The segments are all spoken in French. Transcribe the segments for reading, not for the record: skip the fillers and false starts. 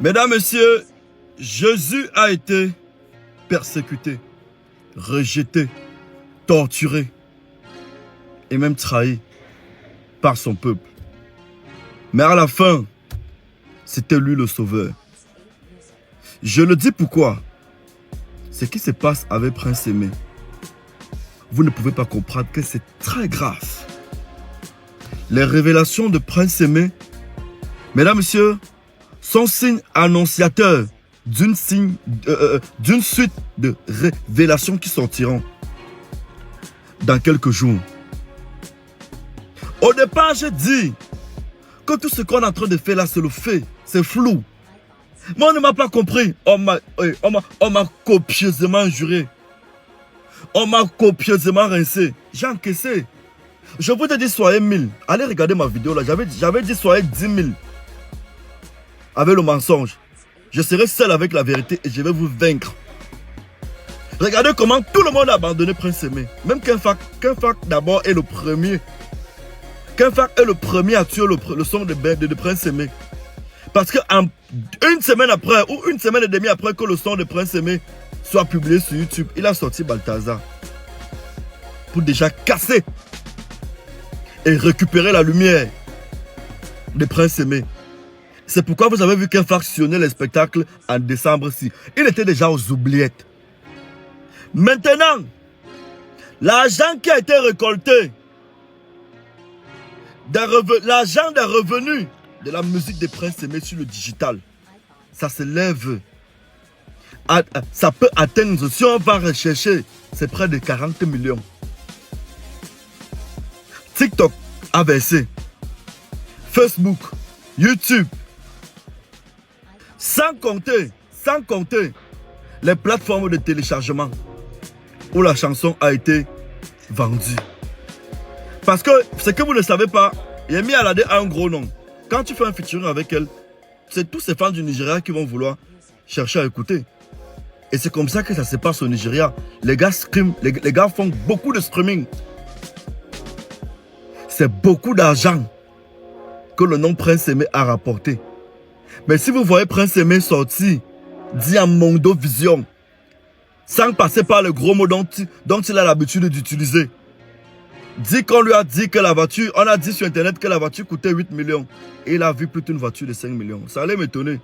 Mesdames, Messieurs, Jésus a été persécuté, rejeté, torturé et même trahi par son peuple. Mais à la fin, c'était lui le sauveur. Je le dis pourquoi. Ce qui se passe avec Prince Aimé, vous ne pouvez pas comprendre que c'est très grave. Les révélations de Prince Aimé, mesdames, messieurs, sont signes annonciateurs d'une suite de révélations qui sortiront dans quelques jours. Au départ, j'ai dit que tout ce qu'on est en train de faire là, c'est le fait, c'est flou. Moi, on ne m'a pas compris. On m'a copieusement juré. On m'a copieusement rincé. J'ai encaissé. Je vous ai dit soyez 1000. Allez regarder ma vidéo là. J'avais dit soyez 10 000. Avec le mensonge. Je serai seul avec la vérité et je vais vous vaincre. Regardez comment tout le monde a abandonné Prince Aimé. Même qu'un fac d'abord est le premier. Qu'un fac est le premier à tuer le son de Prince Aimé. Parce qu'une semaine après, ou une semaine et demie après que le son de Prince Aimé soit publié sur YouTube, il a sorti Balthazar. Pour déjà casser et récupérer la lumière de Prince Aimé. C'est pourquoi vous avez vu qu'un factionnait les spectacles en décembre-ci. Il était déjà aux oubliettes. Maintenant, l'argent qui a été récolté, l'argent des revenus de la musique de Prince Aimé sur le digital, ça s'élève. Ça peut atteindre, si on va rechercher, c'est près de 40 millions. TikTok a versé. Facebook, YouTube. Sans compter les plateformes de téléchargement où la chanson a été vendue. Parce que ce que vous ne savez pas, Yemi Alade a un gros nom. Quand tu fais un featuring avec elle, c'est tous ces fans du Nigeria qui vont vouloir chercher à écouter. Et c'est comme ça que ça se passe au Nigeria. Les gars stream, les gars font beaucoup de streaming. C'est beaucoup d'argent que le nom Prince Aimé a rapporté. Mais si vous voyez Prince Aimé sortir Diamondo Vision, sans passer par le gros mot dont il a l'habitude d'utiliser, dit qu'on lui a dit que la voiture, on a dit sur internet que la voiture coûtait 8 millions. Et il a vu plutôt une voiture de 5 millions. Ça allait m'étonner.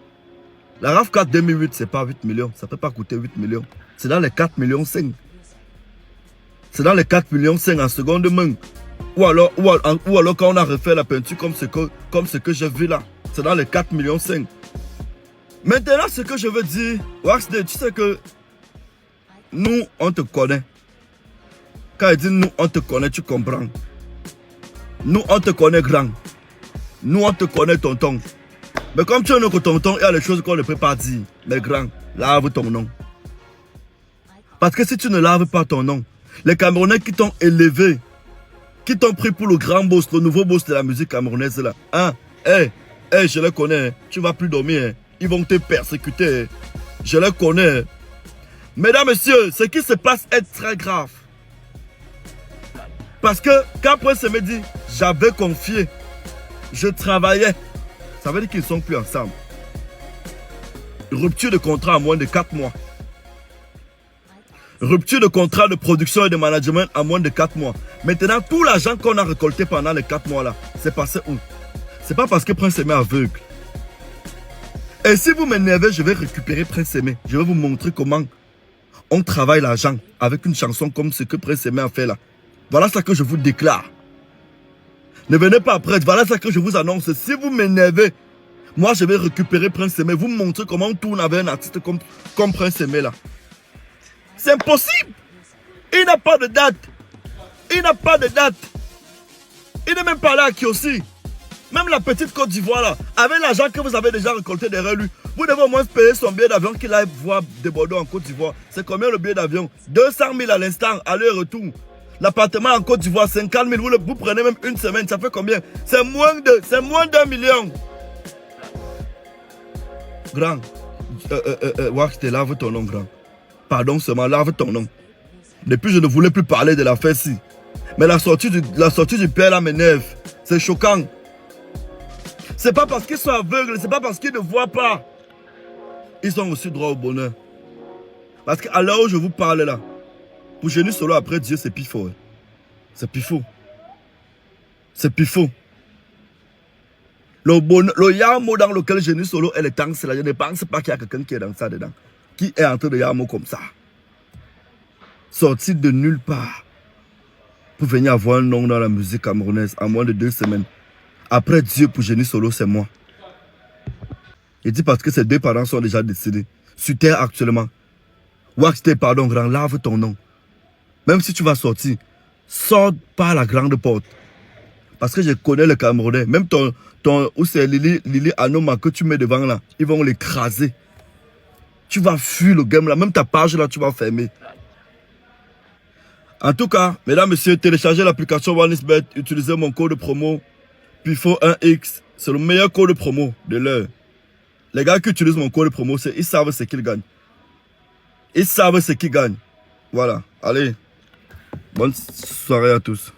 La RAV4 2008, c'est pas 8 millions. Ça ne peut pas coûter 8 millions. C'est dans les 4 millions 5. C'est dans les 4 millions 5 en seconde main. Ou alors quand on a refait la peinture comme ce que j'ai vu là. C'est dans les 4 millions 5. Maintenant, ce que je veux dire, Waxday, tu sais que nous, on te connaît. Quand il dit nous, on te connaît, tu comprends. Nous, on te connaît grand. Nous, on te connaît tonton. Mais comme tu es notre tonton, il y a des choses qu'on ne peut pas dire. Mais grand, lave ton nom. Parce que si tu ne laves pas ton nom, les Camerounais qui t'ont élevé, qui t'ont pris pour le grand boss, le nouveau boss de la musique camerounaise là, hein, je les connais, tu ne vas plus dormir, ils vont te persécuter, je les connais. Mesdames, messieurs, ce qui se passe est très grave. Parce que quand Prince Aimé dit, j'avais confié, je travaillais, ça veut dire qu'ils ne sont plus ensemble. Rupture de contrat en moins de 4 mois. Rupture de contrat de production et de management en moins de 4 mois. Maintenant, tout l'argent qu'on a récolté pendant les 4 mois là, c'est passé où? C'est pas parce que Prince Aimé est aveugle. Et si vous m'énervez, je vais récupérer Prince Aimé. Je vais vous montrer comment on travaille l'argent avec une chanson comme ce que Prince Aimé a fait là. Voilà ce que je vous déclare. Ne venez pas après, voilà ce que je vous annonce. Si vous m'énervez, moi je vais récupérer Prince Aimé, vous montrer comment on tourne avec un artiste comme Prince Aimé là. C'est impossible. Il n'a pas de date. Il n'a pas de date. Il n'est même pas là qui aussi. Même la petite Côte d'Ivoire là, avec l'argent que vous avez déjà récolté derrière lui, vous devez au moins payer son billet d'avion qu'il aille voir de Bordeaux en Côte d'Ivoire. C'est combien le billet d'avion? 200 000 à l'instant, aller-retour. L'appartement en Côte d'Ivoire, 50 000. Vous prenez même une semaine, ça fait combien? C'est moins d'1 million. Grand, Waxday, lave ton nom, grand. Pardon seulement, lave ton nom. Depuis, je ne voulais plus parler de l'affaire-ci. Mais la sortie du père là m'énerve. C'est choquant. C'est pas parce qu'ils sont aveugles, c'est pas parce qu'ils ne voient pas. ils ont aussi droit au bonheur. Parce qu'à l'heure où je vous parle là, pour Génie Solo après Dieu, c'est pifo. Hein. C'est pifo. C'est pifo. Le yamo dans lequel Génie Solo est le temps, c'est là. Je ne pense pas qu'il y a quelqu'un qui est dans ça dedans. Qui est en train de yamo comme ça. Sorti de nulle part. Pour venir avoir un nom dans la musique camerounaise en moins de 2 semaines. Après Dieu, pour Génie Solo, c'est moi. Il dit parce que ses 2 parents sont déjà décédés. Sur terre actuellement. Waxte, pardon, grand, lave ton nom. Même si tu vas sortir, sors par la grande porte. Parce que je connais le Camerounais. Même où c'est Lili Anoma que tu mets devant là, ils vont l'écraser. Tu vas fuir le game là. Même ta page là, tu vas fermer. En tout cas, mesdames, messieurs, téléchargez l'application OneXBet. Utilisez mon code promo PIFO1X. C'est le meilleur code promo de l'heure. Les gars qui utilisent mon code promo, ils savent ce qu'ils gagnent. Ils savent ce qu'ils gagnent. Voilà. Allez. Bonne soirée à tous.